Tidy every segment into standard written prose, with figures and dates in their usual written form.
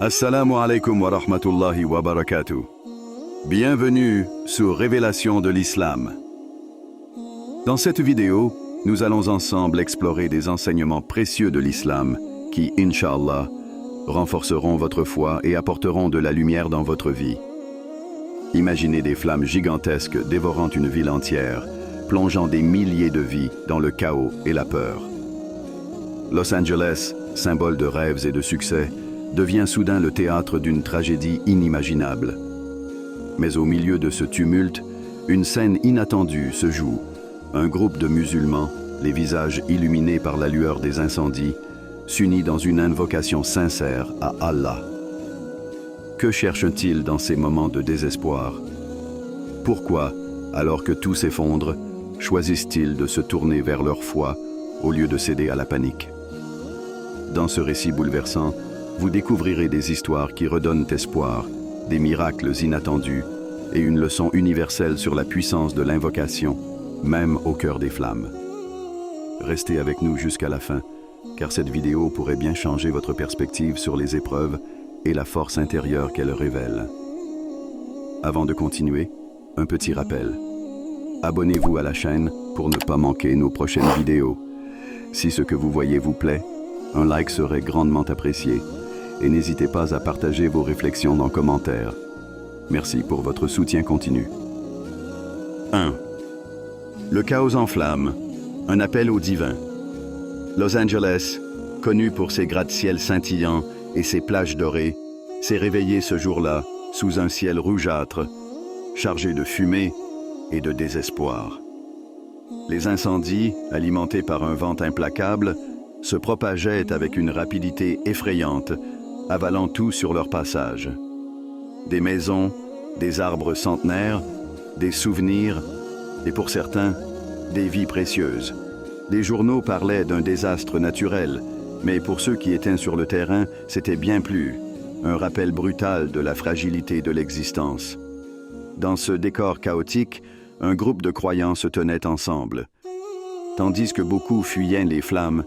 Assalamu alaikum wa rahmatullahi wa barakatuh. Bienvenue sur Révélation de l'Islam. Dans cette vidéo, nous allons ensemble explorer des enseignements précieux de l'Islam qui, Inch'Allah, renforceront votre foi et apporteront de la lumière dans votre vie. Imaginez des flammes gigantesques dévorant une ville entière, plongeant des milliers de vies dans le chaos et la peur. Los Angeles, symbole de rêves et de succès, devient soudain le théâtre d'une tragédie inimaginable. Mais au milieu de ce tumulte, une scène inattendue se joue. Un groupe de musulmans, les visages illuminés par la lueur des incendies, s'unit dans une invocation sincère à Allah. Que cherchent-ils dans ces moments de désespoir? Pourquoi, alors que tout s'effondre, choisissent-ils de se tourner vers leur foi au lieu de céder à la panique? Dans ce récit bouleversant, vous découvrirez des histoires qui redonnent espoir, des miracles inattendus et une leçon universelle sur la puissance de l'invocation, même au cœur des flammes. Restez avec nous jusqu'à la fin, car cette vidéo pourrait bien changer votre perspective sur les épreuves et la force intérieure qu'elle révèle. Avant de continuer, un petit rappel. Abonnez-vous à la chaîne pour ne pas manquer nos prochaines vidéos. Si ce que vous voyez vous plaît, un like serait grandement apprécié. Et n'hésitez pas à partager vos réflexions dans les commentaires. Merci pour votre soutien continu. 1. Le chaos en flammes, un appel au divin. Los Angeles, connu pour ses gratte-ciel scintillants et ses plages dorées, s'est réveillé ce jour-là sous un ciel rougeâtre, chargé de fumée et de désespoir. Les incendies, alimentés par un vent implacable, se propageaient avec une rapidité effrayante, avalant tout sur leur passage. Des maisons, des arbres centenaires, des souvenirs, et pour certains, des vies précieuses. Les journaux parlaient d'un désastre naturel, mais pour ceux qui étaient sur le terrain, c'était bien plus, un rappel brutal de la fragilité de l'existence. Dans ce décor chaotique, un groupe de croyants se tenait ensemble. Tandis que beaucoup fuyaient les flammes,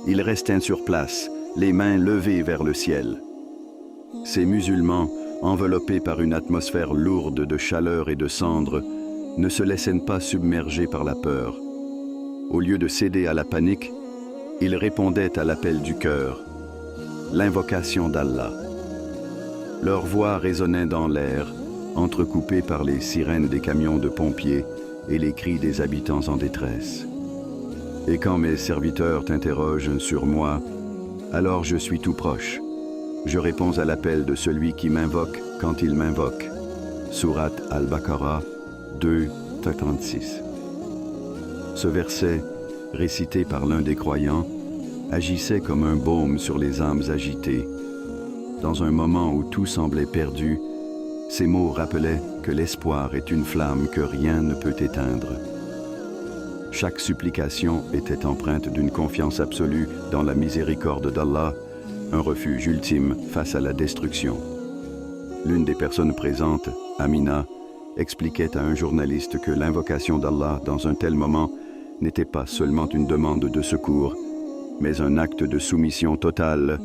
ils restaient sur place, les mains levées vers le ciel. Ces musulmans, enveloppés par une atmosphère lourde de chaleur et de cendres, ne se laissaient pas submerger par la peur. Au lieu de céder à la panique, ils répondaient à l'appel du cœur, l'invocation d'Allah. Leur voix résonnait dans l'air, entrecoupée par les sirènes des camions de pompiers et les cris des habitants en détresse. Et quand mes serviteurs t'interrogent sur moi, alors je suis tout proche. Je réponds à l'appel de celui qui m'invoque quand il m'invoque. Sourate Al-Baqarah 2:36. Ce verset, récité par l'un des croyants, agissait comme un baume sur les âmes agitées. Dans un moment où tout semblait perdu, ces mots rappelaient que l'espoir est une flamme que rien ne peut éteindre. Chaque supplication était empreinte d'une confiance absolue dans la miséricorde d'Allah, un refuge ultime face à la destruction. L'une des personnes présentes, Amina, expliquait à un journaliste que l'invocation d'Allah dans un tel moment n'était pas seulement une demande de secours, mais un acte de soumission totale.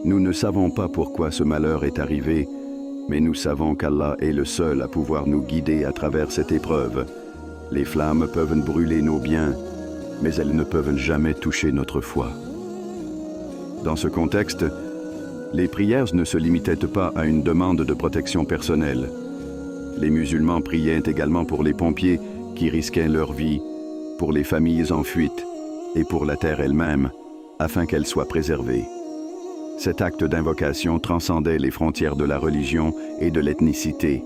Nous ne savons pas pourquoi ce malheur est arrivé, mais nous savons qu'Allah est le seul à pouvoir nous guider à travers cette épreuve. Les flammes peuvent brûler nos biens, mais elles ne peuvent jamais toucher notre foi. Dans ce contexte, les prières ne se limitaient pas à une demande de protection personnelle. Les musulmans priaient également pour les pompiers qui risquaient leur vie, pour les familles en fuite et pour la terre elle-même, afin qu'elle soit préservée. Cet acte d'invocation transcendait les frontières de la religion et de l'ethnicité,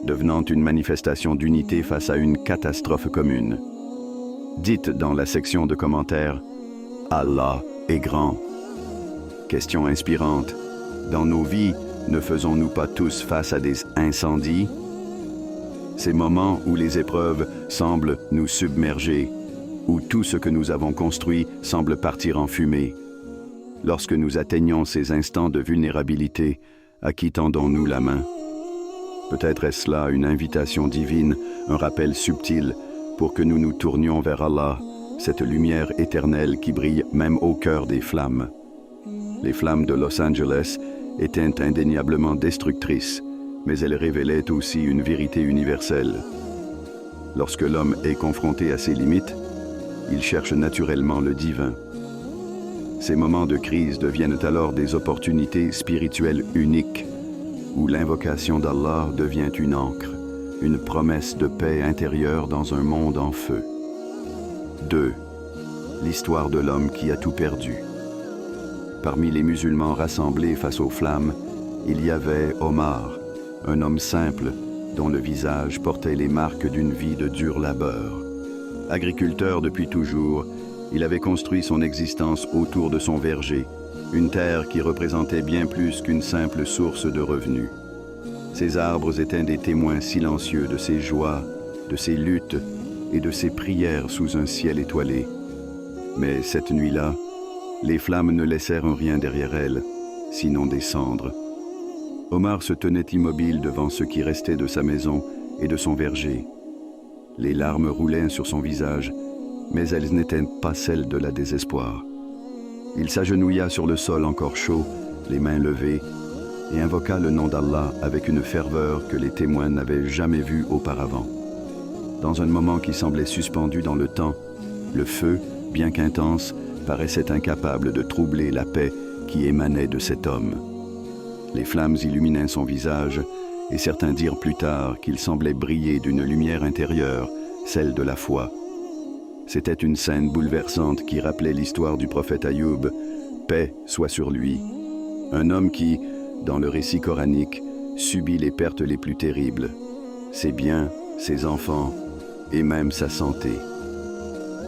devenant une manifestation d'unité face à une catastrophe commune. Dites dans la section de commentaires, Allah est grand. Question inspirante, dans nos vies, ne faisons-nous pas tous face à des incendies? Ces moments où les épreuves semblent nous submerger, où tout ce que nous avons construit semble partir en fumée. Lorsque nous atteignons ces instants de vulnérabilité, à qui tendons-nous la main? Peut-être est-ce là une invitation divine, un rappel subtil pour que nous nous tournions vers Allah, cette lumière éternelle qui brille même au cœur des flammes. Les flammes de Los Angeles était indéniablement destructrice, mais elle révélait aussi une vérité universelle. Lorsque l'homme est confronté à ses limites, il cherche naturellement le divin. Ces moments de crise deviennent alors des opportunités spirituelles uniques, où l'invocation d'Allah devient une ancre, une promesse de paix intérieure dans un monde en feu. 2. L'histoire de l'homme qui a tout perdu. Parmi les musulmans rassemblés face aux flammes, il y avait Omar, un homme simple dont le visage portait les marques d'une vie de dur labeur. Agriculteur depuis toujours, il avait construit son existence autour de son verger, une terre qui représentait bien plus qu'une simple source de revenus. Ces arbres étaient des témoins silencieux de ses joies, de ses luttes et de ses prières sous un ciel étoilé. Mais cette nuit-là, les flammes ne laissèrent rien derrière elles, sinon des cendres. Omar se tenait immobile devant ce qui restait de sa maison et de son verger. Les larmes roulaient sur son visage, mais elles n'étaient pas celles de la désespoir. Il s'agenouilla sur le sol encore chaud, les mains levées, et invoqua le nom d'Allah avec une ferveur que les témoins n'avaient jamais vue auparavant. Dans un moment qui semblait suspendu dans le temps, le feu, bien qu'intense, paraissait incapable de troubler la paix qui émanait de cet homme. Les flammes illuminaient son visage, et certains dirent plus tard qu'il semblait briller d'une lumière intérieure, celle de la foi. C'était une scène bouleversante qui rappelait l'histoire du prophète Ayoub, paix soit sur lui. Un homme qui, dans le récit coranique, subit les pertes les plus terribles, ses biens, ses enfants et même sa santé.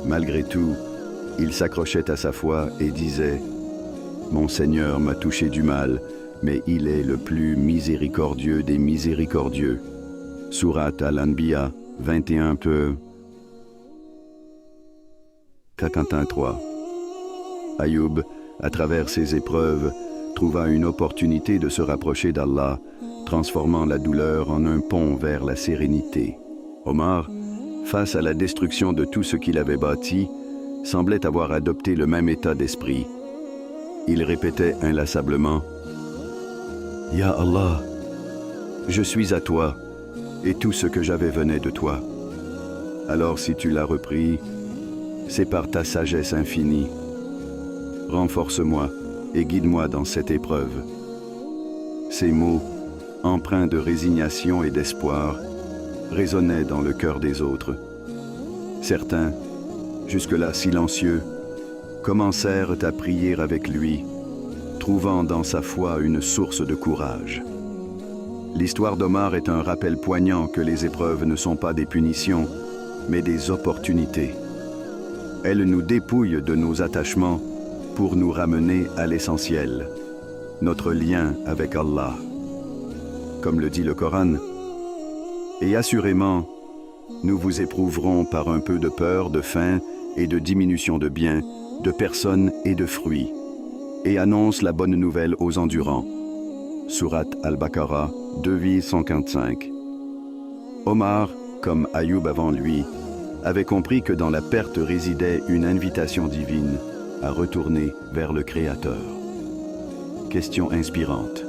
Malgré tout, il s'accrochait à sa foi et disait « Mon Seigneur m'a touché du mal, mais il est le plus miséricordieux des miséricordieux. » Sourate Al-Anbiya 21:43. Ayoub, à travers ses épreuves, trouva une opportunité de se rapprocher d'Allah, transformant la douleur en un pont vers la sérénité. Omar, face à la destruction de tout ce qu'il avait bâti, semblait avoir adopté le même état d'esprit. Il répétait inlassablement « Ya Allah, je suis à toi, et tout ce que j'avais venait de toi. Alors si tu l'as repris, c'est par ta sagesse infinie. Renforce-moi et guide-moi dans cette épreuve. » Ces mots, empreints de résignation et d'espoir, résonnaient dans le cœur des autres. Certains, jusque-là silencieux, commencèrent à prier avec lui, trouvant dans sa foi une source de courage. L'histoire d'Omar est un rappel poignant que les épreuves ne sont pas des punitions, mais des opportunités. Elles nous dépouillent de nos attachements pour nous ramener à l'essentiel, notre lien avec Allah. Comme le dit le Coran, « Et assurément, nous vous éprouverons par un peu de peur, de faim et de diminution de biens, de personnes et de fruits, et annonce la bonne nouvelle aux endurants. » Sourate Al-Baqarah 2:155. Omar, comme Ayoub avant lui, avait compris que dans la perte résidait une invitation divine à retourner vers le Créateur. Question inspirante.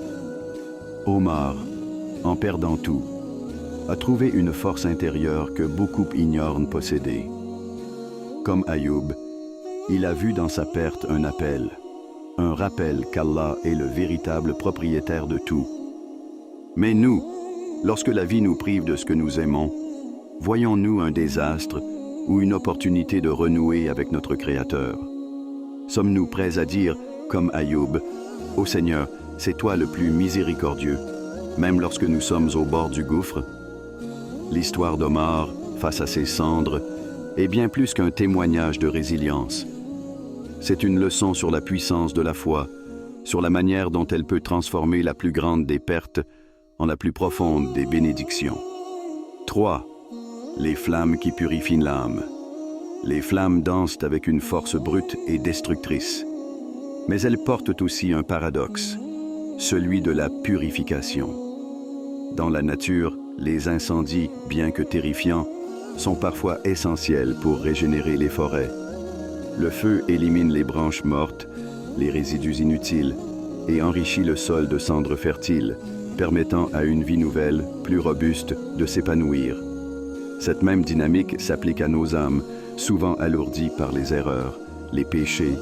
Omar, en perdant tout, a trouvé une force intérieure que beaucoup ignorent posséder. Comme Ayoub, il a vu dans sa perte un appel, un rappel qu'Allah est le véritable propriétaire de tout. Mais nous, lorsque la vie nous prive de ce que nous aimons, voyons-nous un désastre ou une opportunité de renouer avec notre Créateur? Sommes-nous prêts à dire, comme Ayoub, « Ô Seigneur, c'est toi le plus miséricordieux », même lorsque nous sommes au bord du gouffre? L'histoire d'Omar, face à ses cendres, est bien plus qu'un témoignage de résilience. C'est une leçon sur la puissance de la foi, sur la manière dont elle peut transformer la plus grande des pertes en la plus profonde des bénédictions. 3. Les flammes qui purifient l'âme. Les flammes dansent avec une force brute et destructrice. Mais elles portent aussi un paradoxe, celui de la purification. Dans la nature, les incendies, bien que terrifiants, sont parfois essentiels pour régénérer les forêts. Le feu élimine les branches mortes, les résidus inutiles, et enrichit le sol de cendres fertiles, permettant à une vie nouvelle, plus robuste, de s'épanouir. Cette même dynamique s'applique à nos âmes, souvent alourdies par les erreurs, les péchés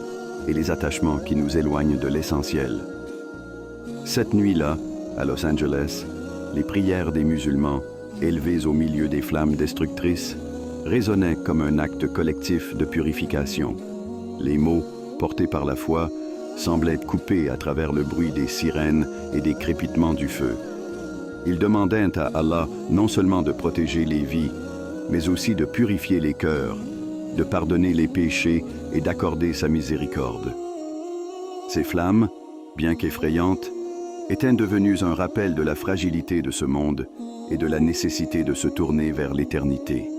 et les attachements qui nous éloignent de l'essentiel. Cette nuit-là, à Los Angeles, les prières des musulmans, élevées au milieu des flammes destructrices, résonnaient comme un acte collectif de purification. Les mots, portés par la foi, semblaient coupés à travers le bruit des sirènes et des crépitements du feu. Ils demandaient à Allah non seulement de protéger les vies, mais aussi de purifier les cœurs, de pardonner les péchés et d'accorder sa miséricorde. Ces flammes, bien qu'effrayantes, étaient devenues un rappel de la fragilité de ce monde et de la nécessité de se tourner vers l'éternité.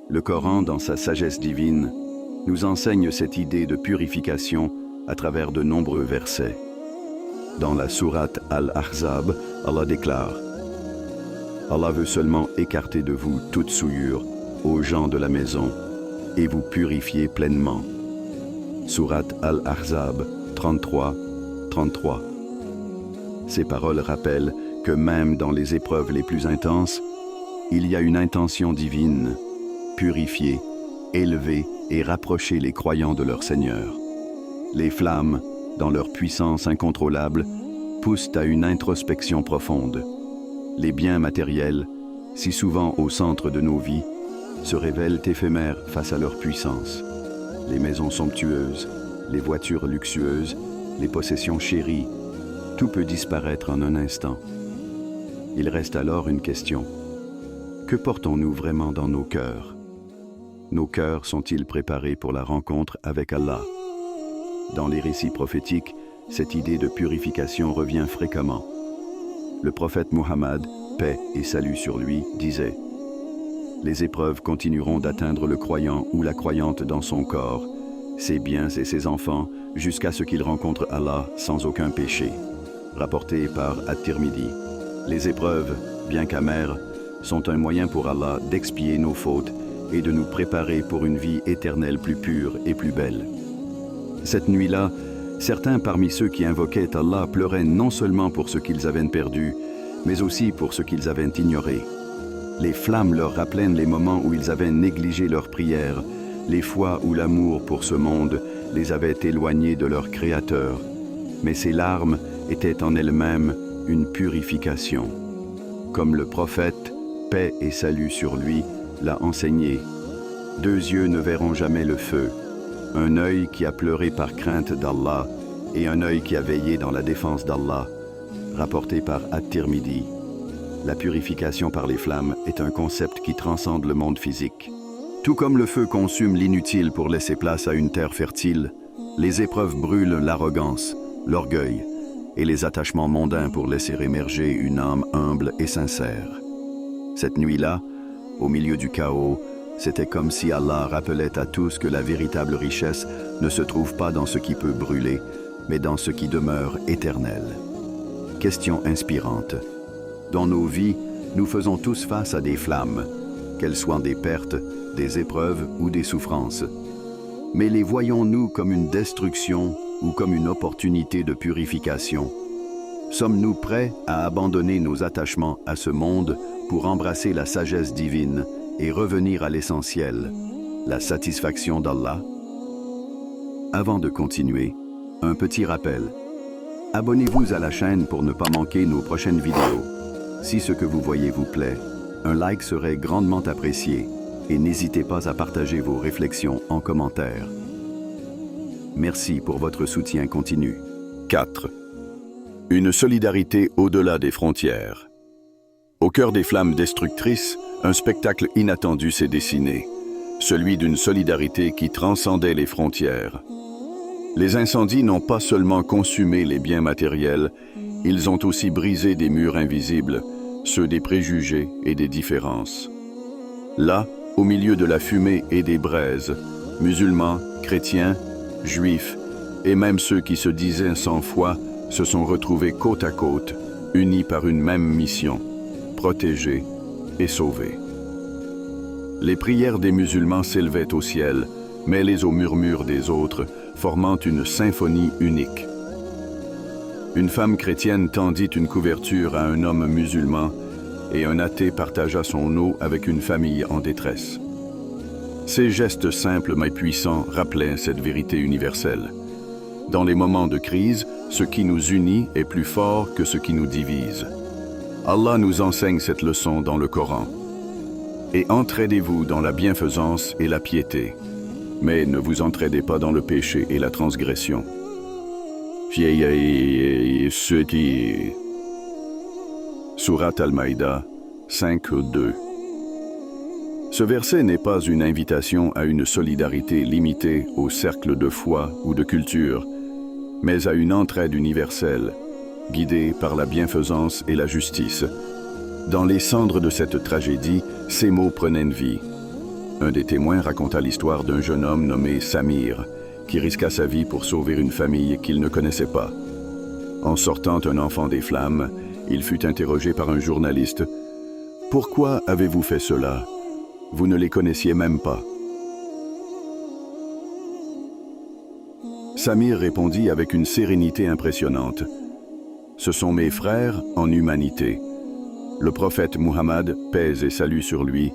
Le Coran, dans sa sagesse divine, nous enseigne cette idée de purification à travers de nombreux versets. Dans la sourate Al-Ahzab, Allah déclare « Allah veut seulement écarter de vous toute souillure, aux gens de la maison, et vous purifier pleinement. » Sourate Al-Ahzab 33. Ces paroles rappellent que même dans les épreuves les plus intenses, il y a une intention divine, purifier, élever et rapprocher les croyants de leur Seigneur. Les flammes, dans leur puissance incontrôlable, poussent à une introspection profonde. Les biens matériels, si souvent au centre de nos vies, se révèlent éphémères face à leur puissance. Les maisons somptueuses, les voitures luxueuses, les possessions chéries, tout peut disparaître en un instant. Il reste alors une question. Que portons-nous vraiment dans nos cœurs? Nos cœurs sont-ils préparés pour la rencontre avec Allah? Dans les récits prophétiques, cette idée de purification revient fréquemment. Le prophète Muhammad, paix et salut sur lui, disait « Les épreuves continueront d'atteindre le croyant ou la croyante dans son corps, ses biens et ses enfants, jusqu'à ce qu'il rencontre Allah sans aucun péché. » Rapporté par At-Tirmidhi. Les épreuves, bien qu'amères, sont un moyen pour Allah d'expier nos fautes et de nous préparer pour une vie éternelle plus pure et plus belle. Cette nuit-là, certains parmi ceux qui invoquaient Allah pleuraient non seulement pour ce qu'ils avaient perdu, mais aussi pour ce qu'ils avaient ignoré. Les flammes leur rappelaient les moments où ils avaient négligé leurs prières, les fois où l'amour pour ce monde les avait éloignés de leur Créateur. Mais ces larmes étaient en elles-mêmes une purification. Comme le prophète, paix et salut sur lui, l'a enseigné. 2 yeux ne verront jamais le feu. Un œil qui a pleuré par crainte d'Allah et un œil qui a veillé dans la défense d'Allah. Rapporté par At-Tirmidhi. La purification par les flammes est un concept qui transcende le monde physique. Tout comme le feu consume l'inutile pour laisser place à une terre fertile, les épreuves brûlent l'arrogance, l'orgueil et les attachements mondains pour laisser émerger une âme humble et sincère. Cette nuit-là, au milieu du chaos, c'était comme si Allah rappelait à tous que la véritable richesse ne se trouve pas dans ce qui peut brûler, mais dans ce qui demeure éternel. Question inspirante. Dans nos vies, nous faisons tous face à des flammes, qu'elles soient des pertes, des épreuves ou des souffrances. Mais les voyons-nous comme une destruction ou comme une opportunité de purification? Sommes-nous prêts à abandonner nos attachements à ce monde pour embrasser la sagesse divine et revenir à l'essentiel, la satisfaction d'Allah? Avant de continuer, un petit rappel. Abonnez-vous à la chaîne pour ne pas manquer nos prochaines vidéos. Si ce que vous voyez vous plaît, un like serait grandement apprécié et n'hésitez pas à partager vos réflexions en commentaire. Merci pour votre soutien continu. 4. Une solidarité au-delà des frontières. Au cœur des flammes destructrices, un spectacle inattendu s'est dessiné, celui d'une solidarité qui transcendait les frontières. Les incendies n'ont pas seulement consumé les biens matériels, ils ont aussi brisé des murs invisibles, ceux des préjugés et des différences. Là, au milieu de la fumée et des braises, musulmans, chrétiens, juifs et même ceux qui se disaient sans foi se sont retrouvés côte à côte, unis par une même mission, protéger et sauver. Les prières des musulmans s'élevaient au ciel, mêlées aux murmures des autres, formant une symphonie unique. Une femme chrétienne tendit une couverture à un homme musulman et un athée partagea son eau avec une famille en détresse. Ces gestes simples mais puissants rappelaient cette vérité universelle. Dans les moments de crise, ce qui nous unit est plus fort que ce qui nous divise. Allah nous enseigne cette leçon dans le Coran. Et entraidez-vous dans la bienfaisance et la piété, mais ne vous entraidez pas dans le péché et la transgression. Surat Al-Maïda 5:2. Ce verset n'est pas une invitation à une solidarité limitée au cercle de foi ou de culture, mais à une entraide universelle, guidée par la bienfaisance et la justice. Dans les cendres de cette tragédie, ces mots prenaient une vie. Un des témoins raconta l'histoire d'un jeune homme nommé Samir, qui risqua sa vie pour sauver une famille qu'il ne connaissait pas. En sortant un enfant des flammes, il fut interrogé par un journaliste. « Pourquoi avez-vous fait cela ? Vous ne les connaissiez même pas. » Samir répondit avec une sérénité impressionnante. « Ce sont mes frères en humanité. » Le prophète Muhammad, paix et salut sur lui,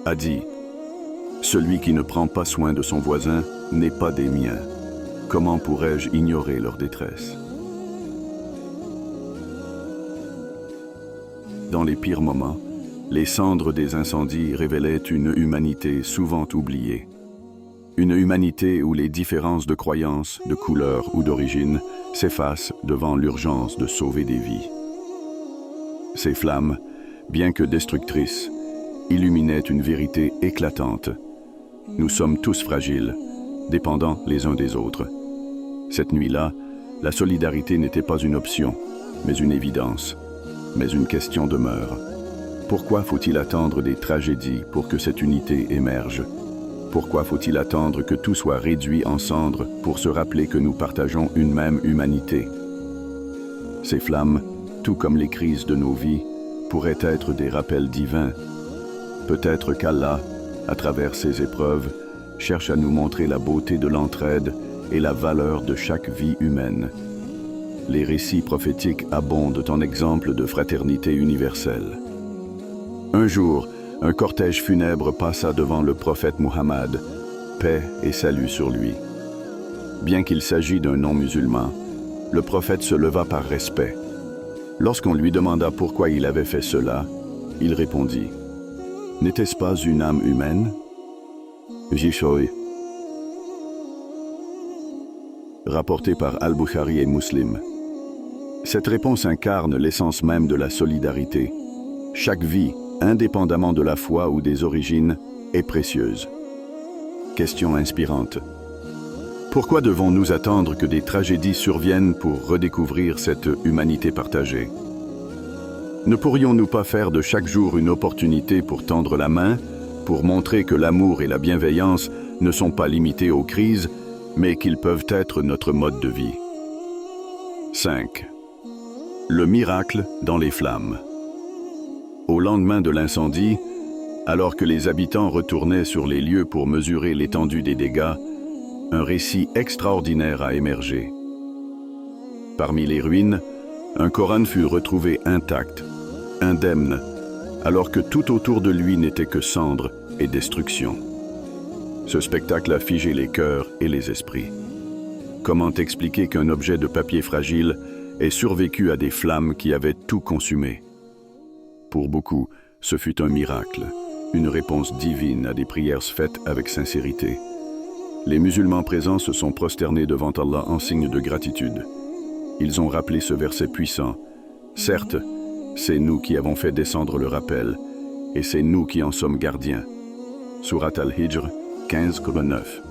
a dit « Celui qui ne prend pas soin de son voisin n'est pas des miens. Comment pourrais-je ignorer leur détresse ?» Dans les pires moments, les cendres des incendies révélaient une humanité souvent oubliée. Une humanité où les différences de croyances, de couleur ou d'origine s'effacent devant l'urgence de sauver des vies. Ces flammes, bien que destructrices, illuminaient une vérité éclatante. Nous sommes tous fragiles, dépendants les uns des autres. Cette nuit-là, la solidarité n'était pas une option, mais une évidence. Mais une question demeure. Pourquoi faut-il attendre des tragédies pour que cette unité émerge? Pourquoi faut-il attendre que tout soit réduit en cendres pour se rappeler que nous partageons une même humanité? Ces flammes, tout comme les crises de nos vies, pourraient être des rappels divins. Peut-être qu'Allah, à travers ces épreuves, cherche à nous montrer la beauté de l'entraide et la valeur de chaque vie humaine. Les récits prophétiques abondent en exemples de fraternité universelle. Un jour, un cortège funèbre passa devant le prophète Muhammad, paix et salut sur lui. Bien qu'il s'agisse d'un non-musulman, le prophète se leva par respect. Lorsqu'on lui demanda pourquoi il avait fait cela, il répondit « N'était-ce pas une âme humaine ?» Jishoy. Rapporté par Al-Bukhari et Muslim. Cette réponse incarne l'essence même de la solidarité. Chaque vie, indépendamment de la foi ou des origines, est précieuse. Question inspirante. Pourquoi devons-nous attendre que des tragédies surviennent pour redécouvrir cette humanité partagée? Ne pourrions-nous pas faire de chaque jour une opportunité pour tendre la main, pour montrer que l'amour et la bienveillance ne sont pas limités aux crises, mais qu'ils peuvent être notre mode de vie? 5. Le miracle dans les flammes. Au lendemain de l'incendie, alors que les habitants retournaient sur les lieux pour mesurer l'étendue des dégâts, un récit extraordinaire a émergé. Parmi les ruines, un Coran fut retrouvé intact, indemne, alors que tout autour de lui n'était que cendres et destruction. Ce spectacle a figé les cœurs et les esprits. Comment expliquer qu'un objet de papier fragile ait survécu à des flammes qui avaient tout consumé? Pour beaucoup, ce fut un miracle, une réponse divine à des prières faites avec sincérité. Les musulmans présents se sont prosternés devant Allah en signe de gratitude. Ils ont rappelé ce verset puissant. Certes, c'est nous qui avons fait descendre le rappel, et c'est nous qui en sommes gardiens. Surat Al-Hijr 15:9.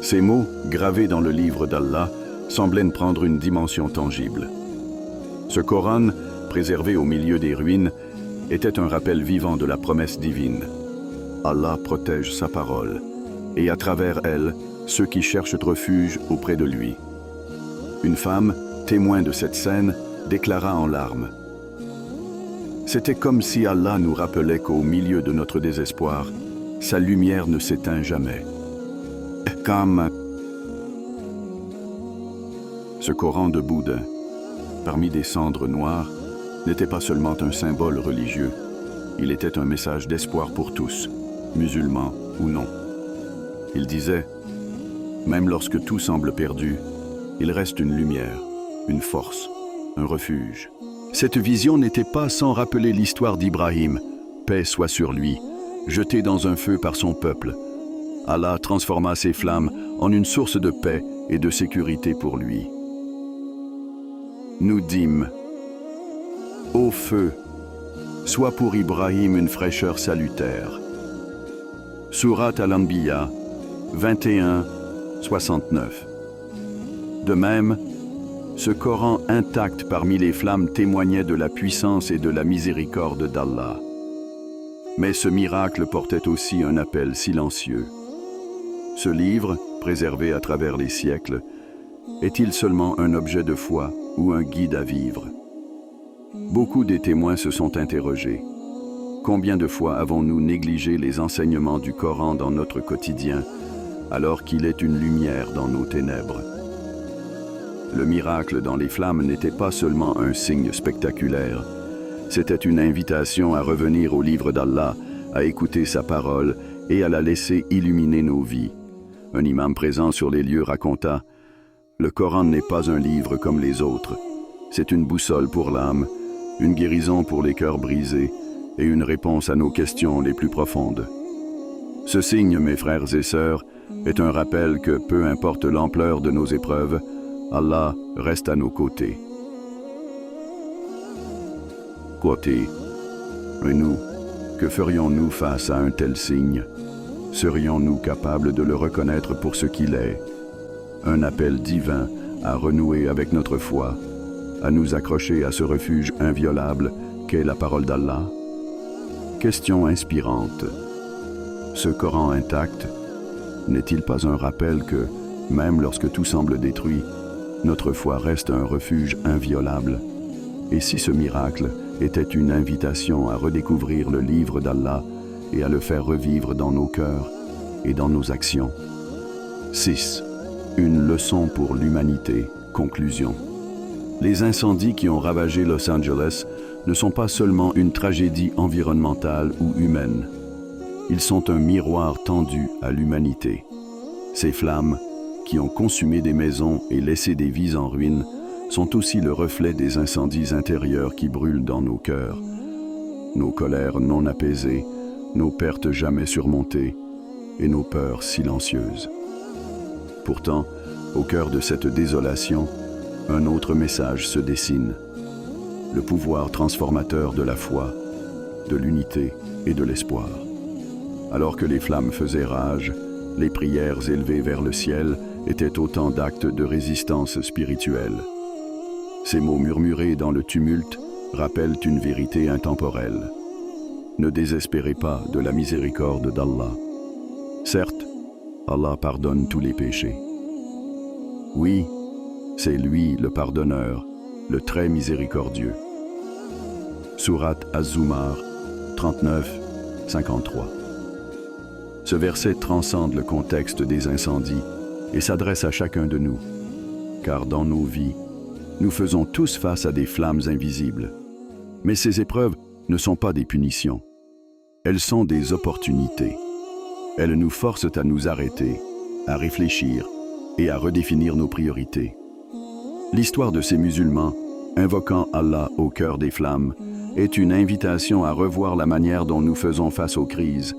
Ces mots, gravés dans le livre d'Allah, semblaient prendre une dimension tangible. Ce Coran, préservé au milieu des ruines, était un rappel vivant de la promesse divine. Allah protège sa parole, et à travers elle, ceux qui cherchent refuge auprès de lui. Une femme, témoin de cette scène, déclara en larmes. C'était comme si Allah nous rappelait qu'au milieu de notre désespoir, sa lumière ne s'éteint jamais. Comme ce Coran de Bouddha, parmi des cendres noires, n'était pas seulement un symbole religieux, il était un message d'espoir pour tous, musulmans ou non. Il disait, même lorsque tout semble perdu, il reste une lumière, une force, un refuge. Cette vision n'était pas sans rappeler l'histoire d'Ibrahim, paix soit sur lui, jeté dans un feu par son peuple. Allah transforma ces flammes en une source de paix et de sécurité pour lui. Nous dîmes, ô feu, sois pour Ibrahim une fraîcheur salutaire. Surat Al-Anbiya 21, 69. De même, ce Coran intact parmi les flammes témoignait de la puissance et de la miséricorde d'Allah. Mais ce miracle portait aussi un appel silencieux. Ce livre, préservé à travers les siècles, est-il seulement un objet de foi ou un guide à vivre? Beaucoup des témoins se sont interrogés. Combien de fois avons-nous négligé les enseignements du Coran dans notre quotidien, alors qu'il est une lumière dans nos ténèbres? Le miracle dans les flammes n'était pas seulement un signe spectaculaire, c'était une invitation à revenir au livre d'Allah, à écouter sa parole et à la laisser illuminer nos vies. Un imam présent sur les lieux raconta « Le Coran n'est pas un livre comme les autres. C'est une boussole pour l'âme, une guérison pour les cœurs brisés et une réponse à nos questions les plus profondes. » Ce signe, mes frères et sœurs, est un rappel que, peu importe l'ampleur de nos épreuves, Allah reste à nos côtés. Et nous, que ferions-nous face à un tel signe? Serions-nous capables de le reconnaître pour ce qu'il est? Un appel divin à renouer avec notre foi, à nous accrocher à ce refuge inviolable qu'est la parole d'Allah? Question inspirante. Ce Coran intact n'est-il pas un rappel que, même lorsque tout semble détruit, notre foi reste un refuge inviolable? Et si ce miracle était une invitation à redécouvrir le livre d'Allah et à le faire revivre dans nos cœurs et dans nos actions? 6. Une leçon pour l'humanité. Conclusion. Les incendies qui ont ravagé Los Angeles ne sont pas seulement une tragédie environnementale ou humaine. Ils sont un miroir tendu à l'humanité. Ces flammes, qui ont consumé des maisons et laissé des vies en ruine, sont aussi le reflet des incendies intérieurs qui brûlent dans nos cœurs. Nos colères non apaisées, nos pertes jamais surmontées et nos peurs silencieuses. Pourtant, au cœur de cette désolation, un autre message se dessine. Le pouvoir transformateur de la foi, de l'unité et de l'espoir. Alors que les flammes faisaient rage, les prières élevées vers le ciel étaient autant d'actes de résistance spirituelle. Ces mots murmurés dans le tumulte rappellent une vérité intemporelle. Ne désespérez pas de la miséricorde d'Allah. Certes, Allah pardonne tous les péchés. Oui, c'est lui le pardonneur, le très miséricordieux. Surat Az-Zumar 39, 53. Ce verset transcende le contexte des incendies et s'adresse à chacun de nous, car dans nos vies, nous faisons tous face à des flammes invisibles. Mais ces épreuves ne sont pas des punitions. Elles sont des opportunités. Elles nous forcent à nous arrêter, à réfléchir et à redéfinir nos priorités. L'histoire de ces musulmans, invoquant Allah au cœur des flammes, est une invitation à revoir la manière dont nous faisons face aux crises.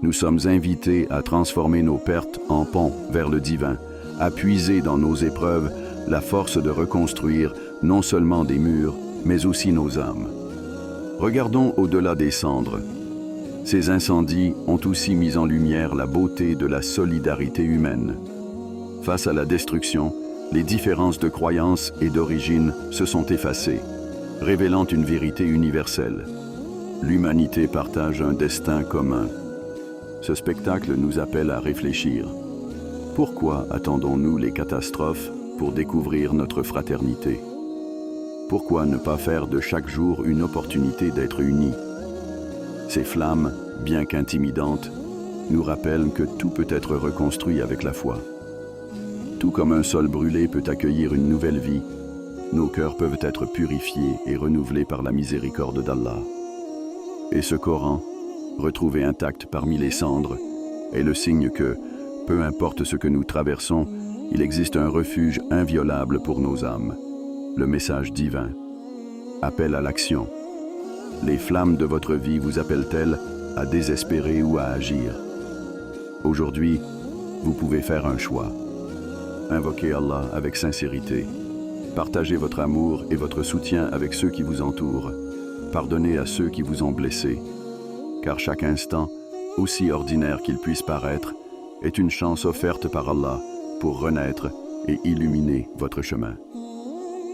Nous sommes invités à transformer nos pertes en ponts vers le divin, à puiser dans nos épreuves la force de reconstruire non seulement des murs, mais aussi nos âmes. Regardons au-delà des cendres. Ces incendies ont aussi mis en lumière la beauté de la solidarité humaine. Face à la destruction, les différences de croyances et d'origine se sont effacées, révélant une vérité universelle. L'humanité partage un destin commun. Ce spectacle nous appelle à réfléchir. Pourquoi attendons-nous les catastrophes pour découvrir notre fraternité? Pourquoi ne pas faire de chaque jour une opportunité d'être unis? Ces flammes, bien qu'intimidantes, nous rappellent que tout peut être reconstruit avec la foi. Tout comme un sol brûlé peut accueillir une nouvelle vie, nos cœurs peuvent être purifiés et renouvelés par la miséricorde d'Allah. Et ce Coran, retrouvé intact parmi les cendres, est le signe que, peu importe ce que nous traversons, il existe un refuge inviolable pour nos âmes. Le message divin. Appel à l'action. Les flammes de votre vie vous appellent-elles à désespérer ou à agir? Aujourd'hui, vous pouvez faire un choix. Invoquez Allah avec sincérité. Partagez votre amour et votre soutien avec ceux qui vous entourent. Pardonnez à ceux qui vous ont blessé. Car chaque instant, aussi ordinaire qu'il puisse paraître, est une chance offerte par Allah pour renaître et illuminer votre chemin.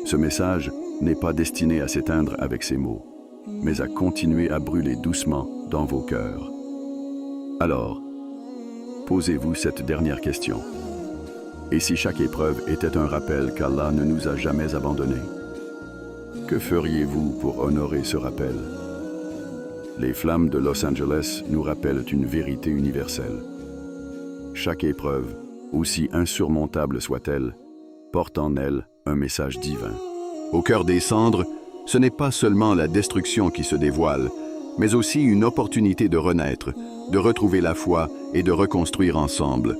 Ce message n'est pas destiné à s'éteindre avec ces mots, mais à continuer à brûler doucement dans vos cœurs. Alors, posez-vous cette dernière question. Et si chaque épreuve était un rappel qu'Allah ne nous a jamais abandonnés? Que feriez-vous pour honorer ce rappel? Les flammes de Los Angeles nous rappellent une vérité universelle. Chaque épreuve, aussi insurmontable soit-elle, porte en elle un message divin. Au cœur des cendres, ce n'est pas seulement la destruction qui se dévoile, mais aussi une opportunité de renaître, de retrouver la foi et de reconstruire ensemble.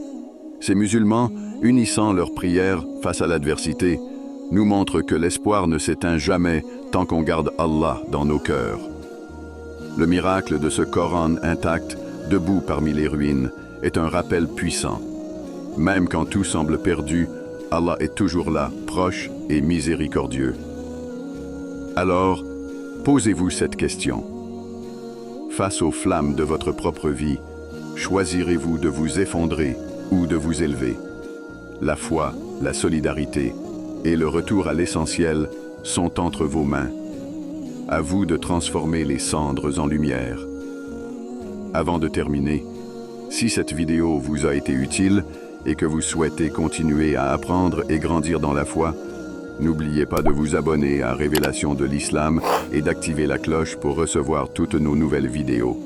Ces musulmans, unissant leurs prières face à l'adversité, nous montrent que l'espoir ne s'éteint jamais tant qu'on garde Allah dans nos cœurs. Le miracle de ce Coran intact, debout parmi les ruines, est un rappel puissant. Même quand tout semble perdu, Allah est toujours là, proche et miséricordieux. Alors, posez-vous cette question. Face aux flammes de votre propre vie, choisirez-vous de vous effondrer ou de vous élever? La foi, la solidarité et le retour à l'essentiel sont entre vos mains. À vous de transformer les cendres en lumière. Avant de terminer, si cette vidéo vous a été utile et que vous souhaitez continuer à apprendre et grandir dans la foi, n'oubliez pas de vous abonner à Révélation de l'Islam et d'activer la cloche pour recevoir toutes nos nouvelles vidéos.